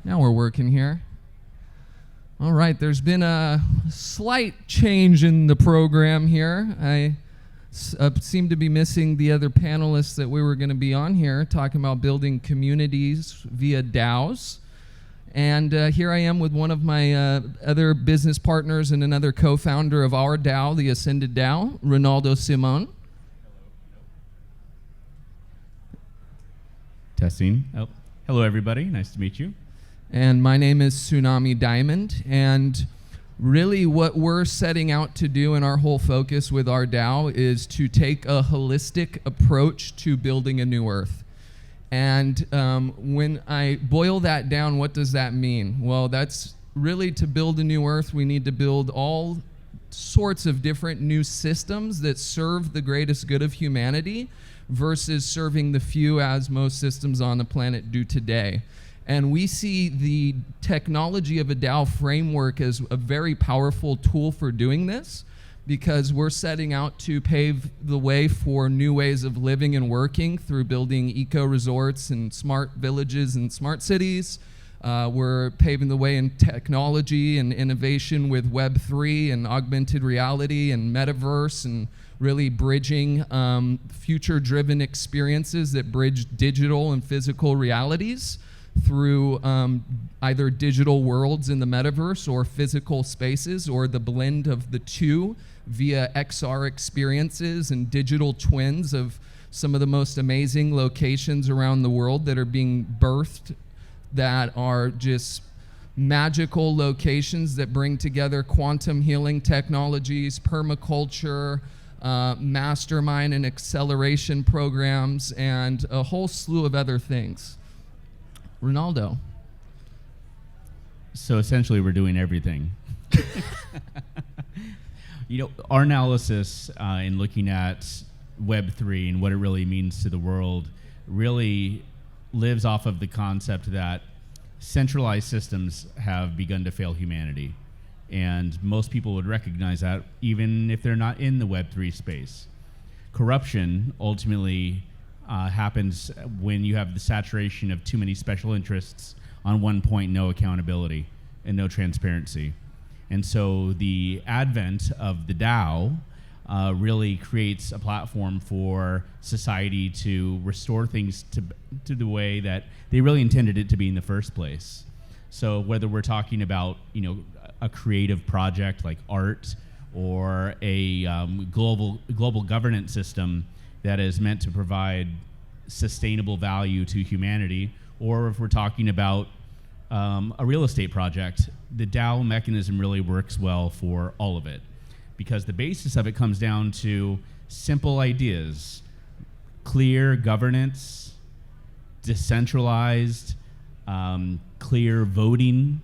Now we're working here. All right, there's been a slight change in the program here. I seem to be missing the other panelists that we were going to be on here, talking about building communities via DAOs. And here I am with one of my other business partners and another co-founder of our DAO, the Ascended DAO, Ronaldo Simon. Testing. Oh, hello, everybody. Nice to meet you. And my name is Tsunami Diamond. And really what we're setting out to do in our whole focus with our DAO is to take a holistic approach to building a new Earth. And when I boil that down, what does that mean? Well, that's really to build a new Earth, we need to build all sorts of different new systems that serve the greatest good of humanity versus serving the few as most systems on the planet do today. And we see the technology of a DAO framework as a very powerful tool for doing this, because we're setting out to pave the way for new ways of living and working through building eco-resorts and smart villages and smart cities. We're paving the way in technology and innovation with Web3 and augmented reality and metaverse, and really bridging future-driven experiences that bridge digital and physical realities through either digital worlds in the metaverse or physical spaces, or the blend of the two via XR experiences and digital twins of some of the most amazing locations around the world that are being birthed, that are just magical locations that bring together quantum healing technologies, permaculture, mastermind and acceleration programs, and a whole slew of other things. Ronaldo. So essentially, we're doing everything. Our analysis in looking at Web3 and what it really means to the world really lives off of the concept that centralized systems have begun to fail humanity. And most people would recognize that, even if they're not in the Web3 space. Corruption ultimately happens when you have the saturation of too many special interests on one point, no accountability and no transparency. And so the advent of the DAO really creates a platform for society to restore things to the way that they really intended it to be in the first place. So whether we're talking about a creative project like art, or a global governance system that is meant to provide sustainable value to humanity, or if we're talking about a real estate project, the DAO mechanism really works well for all of it, because the basis of it comes down to simple ideas: clear governance, decentralized, clear voting,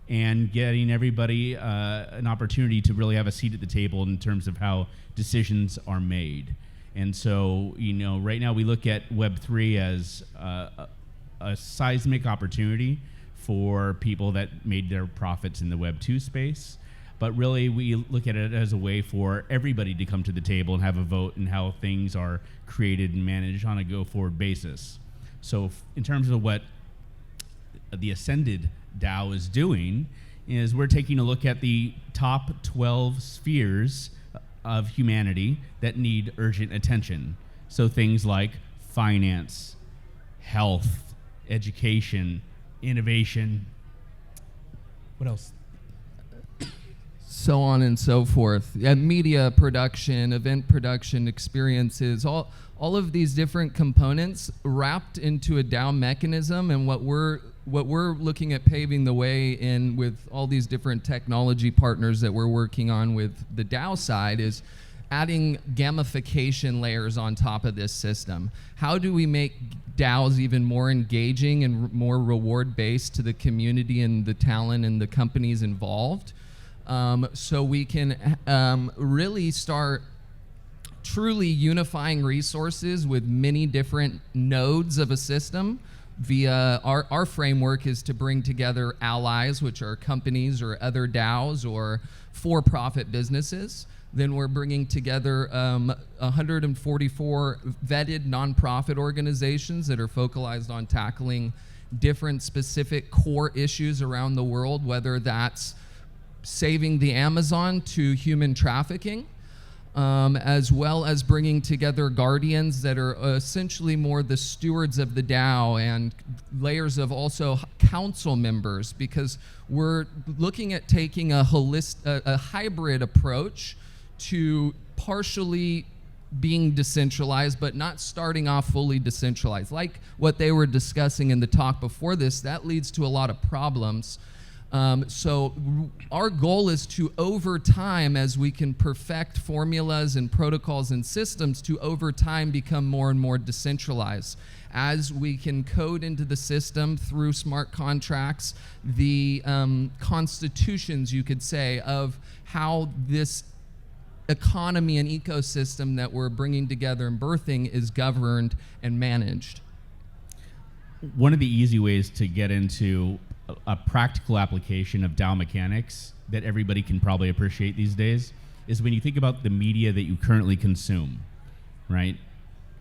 and getting everybody an opportunity to really have a seat at the table in terms of how decisions are made. And so, right now we look at Web3 as a seismic opportunity for people that made their profits in the Web2 space. But really, we look at it as a way for everybody to come to the table and have a vote in how things are created and managed on a go-forward basis. So in terms of what the Ascended DAO is doing, is we're taking a look at the top 12 spheres of humanity that need urgent attention. So things like finance, health, education, innovation. What else? So on and so forth. Media production, event production, experiences, all of these different components wrapped into a DAO mechanism. And what we're looking at paving the way in with all these different technology partners that we're working on with the DAO side is adding gamification layers on top of this system. How do we make DAOs even more engaging and more reward-based to the community and the talent and the companies involved, so we can really start truly unifying resources with many different nodes of a system via our framework is to bring together allies, which are companies or other DAOs or for-profit businesses. Then we're bringing together 144 vetted nonprofit organizations that are focalized on tackling different specific core issues around the world, whether that's saving the Amazon to human trafficking, as well as bringing together guardians that are essentially more the stewards of the DAO, and layers of also council members, because we're looking at taking a hybrid approach to partially being decentralized, but not starting off fully decentralized. Like what they were discussing in the talk before this, that leads to a lot of problems. So our goal is to, over time, as we can perfect formulas and protocols and systems, to over time become more and more decentralized. As we can code into the system through smart contracts, the constitutions, you could say, of how this economy and ecosystem that we're bringing together and birthing is governed and managed. One of the easy ways to get into a practical application of DAO mechanics that everybody can probably appreciate these days is when you think about the media that you currently consume, right?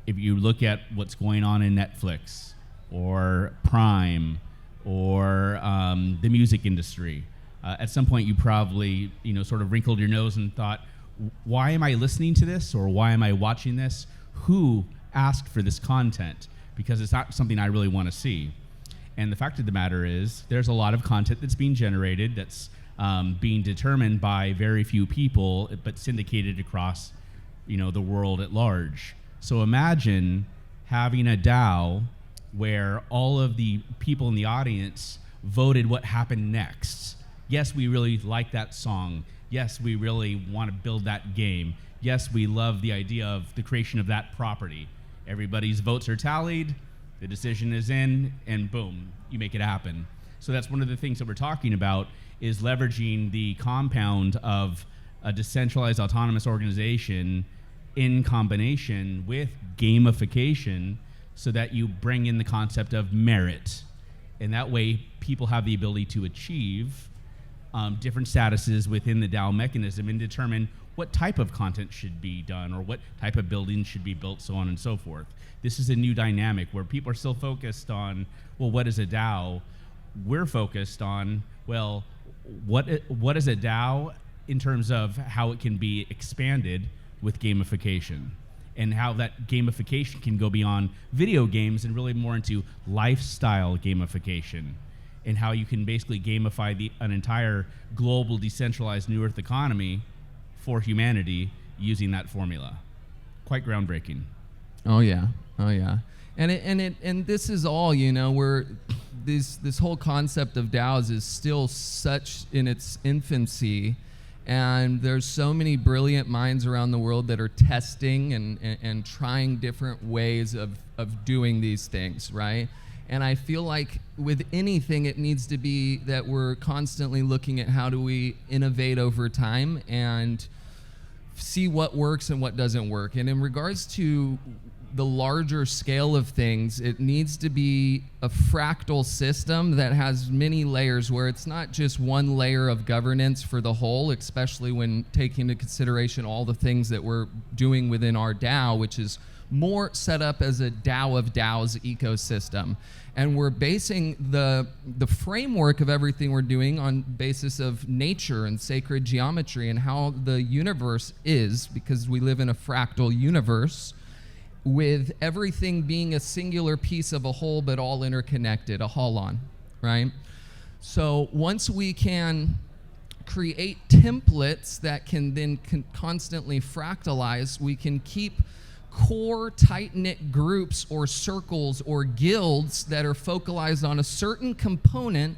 If you look at what's going on in Netflix or Prime or the music industry, at some point you probably, sort of wrinkled your nose and thought, why am I listening to this, or why am I watching this? Who asked for this content? Because it's not something I really want to see. And the fact of the matter is, there's a lot of content that's being generated that's being determined by very few people, but syndicated across, the world at large. So imagine having a DAO where all of the people in the audience voted what happened next. Yes, we really like that song. Yes, we really want to build that game. Yes, we love the idea of the creation of that property. Everybody's votes are tallied, the decision is in, and boom, you make it happen. So that's one of the things that we're talking about, is leveraging the compound of a decentralized autonomous organization in combination with gamification, so that you bring in the concept of merit. And that way, people have the ability to achieve different statuses within the DAO mechanism and determine what type of content should be done, or what type of building should be built, so on and so forth. This is a new dynamic where people are still focused on, well, what is a DAO? We're focused on, well, what is a DAO in terms of how it can be expanded with gamification, and how that gamification can go beyond video games and really more into lifestyle gamification, and how you can basically gamify an entire global decentralized New Earth economy for humanity using that formula. Quite groundbreaking. Oh yeah, and this is all, where this whole concept of DAOs is still such in its infancy, and there's so many brilliant minds around the world that are testing and trying different ways of doing these things, right? And I feel like with anything, it needs to be that we're constantly looking at how do we innovate over time and see what works and what doesn't work. And in regards to the larger scale of things, it needs to be a fractal system that has many layers, where it's not just one layer of governance for the whole, especially when taking into consideration all the things that we're doing within our DAO, which is more set up as a DAO of DAOs ecosystem. And we're basing the framework of everything we're doing on basis of nature and sacred geometry and how the universe is, because we live in a fractal universe, with everything being a singular piece of a whole but all interconnected, a holon, right? So once we can create templates that can then constantly fractalize, we can keep core tight-knit groups or circles or guilds that are focalized on a certain component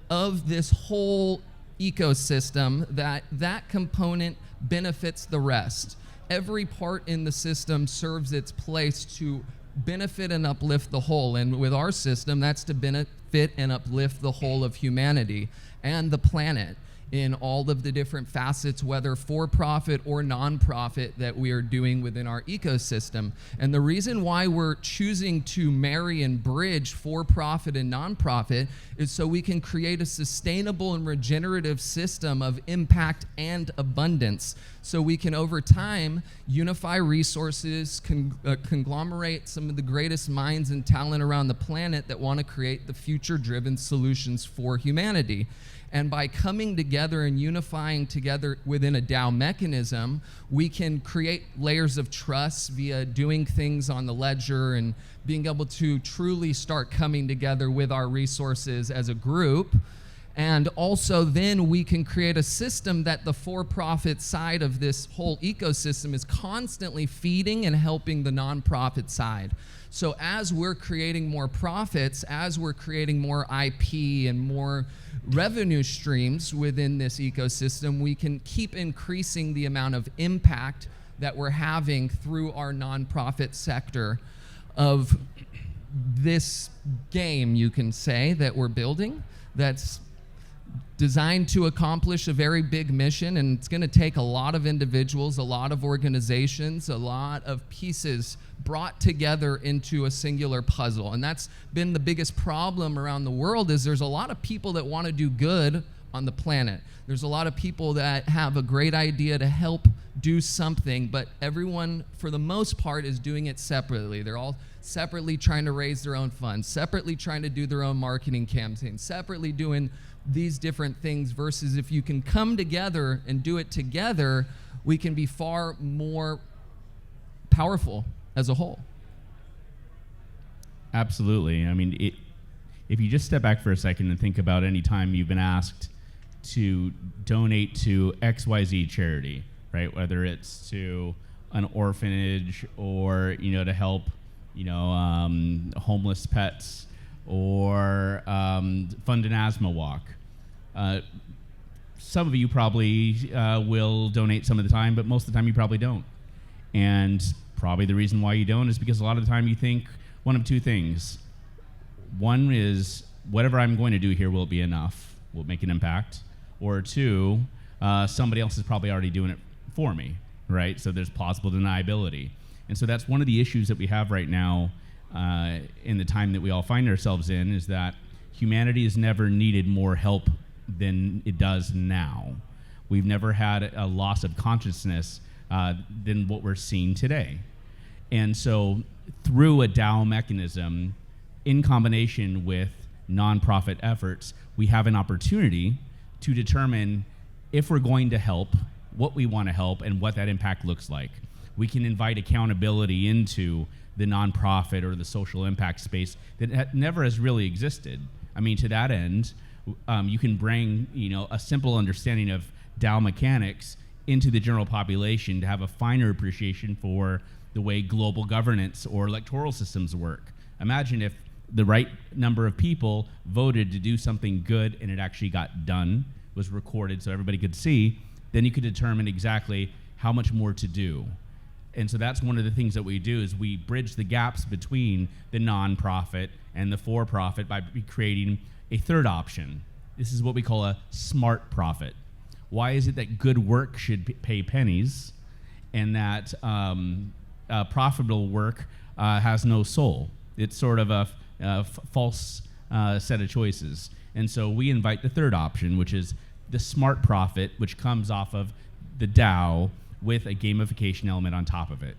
of this whole ecosystem, that component benefits the rest. Every part in the system serves its place to benefit and uplift the whole. And with our system, that's to benefit and uplift the whole of humanity and the planet. in all of the different facets, whether for-profit or non-profit, that we are doing within our ecosystem. And the reason why we're choosing to marry and bridge for-profit and non-profit is so we can create a sustainable and regenerative system of impact and abundance. So we can, over time, unify resources, conglomerate some of the greatest minds and talent around the planet that want to create the future-driven solutions for humanity. And by coming together and unifying together within a DAO mechanism, we can create layers of trust via doing things on the ledger and being able to truly start coming together with our resources as a group. And also then we can create a system that the for-profit side of this whole ecosystem is constantly feeding and helping the nonprofit side. So as we're creating more profits, as we're creating more IP and more revenue streams within this ecosystem, we can keep increasing the amount of impact that we're having through our nonprofit sector of this game, you can say, that we're building, that's designed to accomplish a very big mission. And it's going to take a lot of individuals, a lot of organizations, a lot of pieces brought together into a singular puzzle. And that's been the biggest problem around the world, is there's a lot of people that want to do good on the planet. There's a lot of people that have a great idea to help do something, but everyone, for the most part, is doing it separately. They're all separately trying to raise their own funds, separately trying to do their own marketing campaigns, separately doing these different things, versus if you can come together and do it together, we can be far more powerful as a whole. Absolutely. I mean, if you just step back for a second and think about any time you've been asked to donate to XYZ charity, right? Whether it's to an orphanage or, to help, homeless pets, or fund an asthma walk. Some of you probably will donate some of the time, but most of the time you probably don't. And probably the reason why you don't is because a lot of the time you think one of two things. One is, whatever I'm going to do here, will it be enough? Will it make an impact? Or two, somebody else is probably already doing it for me, right? So there's plausible deniability. And so that's one of the issues that we have right now in the time that we all find ourselves in, is that humanity has never needed more help than it does now. We've never had a loss of consciousness than what we're seeing today. And so through a DAO mechanism, in combination with nonprofit efforts, we have an opportunity to determine if we're going to help, what we want to help, and what that impact looks like. We can invite accountability into the nonprofit or the social impact space that never has really existed. I mean, to that end, you can bring a simple understanding of DAO mechanics into the general population to have a finer appreciation for the way global governance or electoral systems work. Imagine if the right number of people voted to do something good and it actually got done, was recorded so everybody could see, then you could determine exactly how much more to do. And so that's one of the things that we do, is we bridge the gaps between the nonprofit and the for-profit by creating a third option. This is what we call a smart profit. Why is it that good work should pay pennies and that profitable work has no soul? It's sort of a false set of choices. And so we invite the third option, which is the smart profit, which comes off of the DAO with a gamification element on top of it.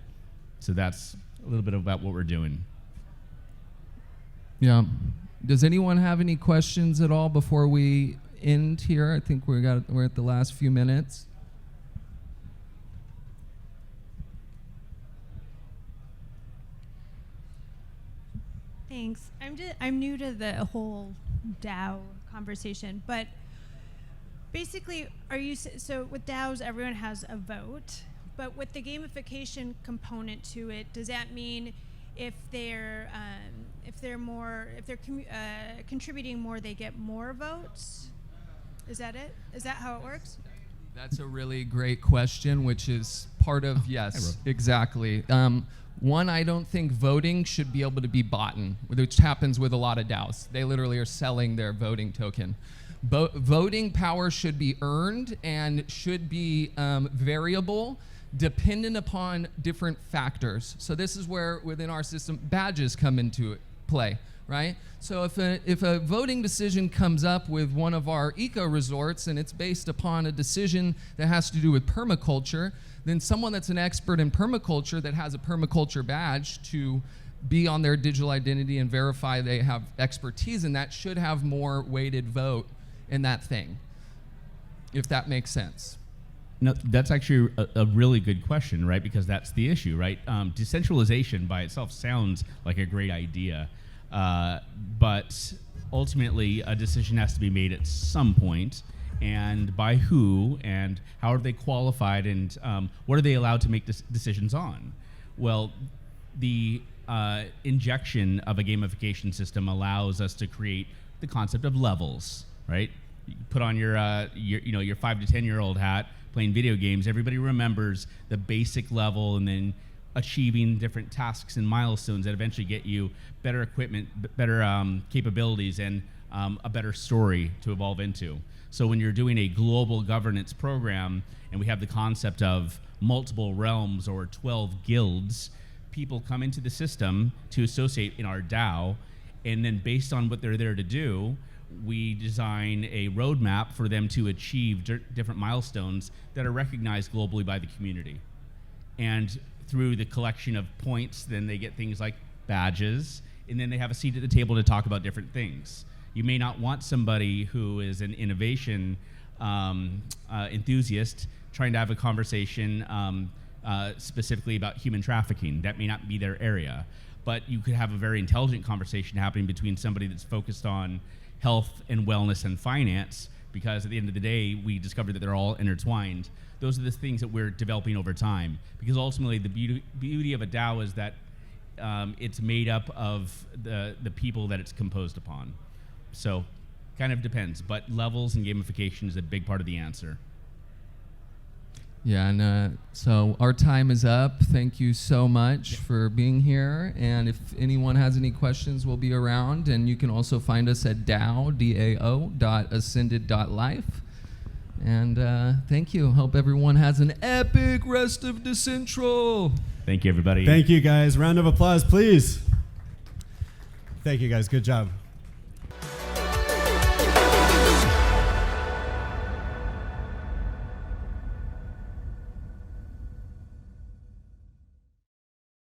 So that's a little bit about what we're doing. Yeah. Does anyone have any questions at all before we end here? I think we're at the last few minutes. Thanks. I'm new to the whole DAO conversation, but basically, so with DAOs, everyone has a vote, but with the gamification component to it, does that mean if they're contributing more, they get more votes? Is that it? Is that how it works? That's a really great question, which is part of, yes, exactly. One, I don't think voting should be able to be bought, which happens with a lot of DAOs. They literally are selling their voting token. Voting power should be earned and should be variable, dependent upon different factors. So this is where, within our system, badges come into play, right? So if a voting decision comes up with one of our eco resorts and it's based upon a decision that has to do with permaculture, then someone that's an expert in permaculture that has a permaculture badge to be on their digital identity and verify they have expertise in that should have more weighted vote in that thing, if that makes sense. No, that's actually a really good question, right? Because that's the issue, right? Decentralization by itself sounds like a great idea, but ultimately a decision has to be made at some point, and by who, and how are they qualified, and what are they allowed to make decisions on? Well, the injection of a gamification system allows us to create the concept of levels, right? You put on your 5 to 10-year-old hat, playing video games. Everybody remembers the basic level, and then achieving different tasks and milestones that eventually get you better equipment, better capabilities, and a better story to evolve into. So when you're doing a global governance program, and we have the concept of multiple realms or 12 guilds, people come into the system to associate in our DAO, and then based on what they're there to do, we design a roadmap for them to achieve different milestones that are recognized globally by the community. And through the collection of points, then they get things like badges, and then they have a seat at the table to talk about different things. You may not want somebody who is an innovation enthusiast trying to have a conversation specifically about human trafficking. That may not be their area. But you could have a very intelligent conversation happening between somebody that's focused on health and wellness and finance, because at the end of the day, we discovered that they're all intertwined. Those are the things that we're developing over time, because ultimately the beauty of a DAO is that it's made up of the people that it's composed upon. So kind of depends, but levels and gamification is a big part of the answer. Yeah, and so our time is up. Thank you so much for being here. And if anyone has any questions, we'll be around. And you can also find us at DAO.ascended.life. And thank you. Hope everyone has an epic rest of Dcentral. Thank you, everybody. Thank you, guys. Round of applause, please. Thank you, guys. Good job.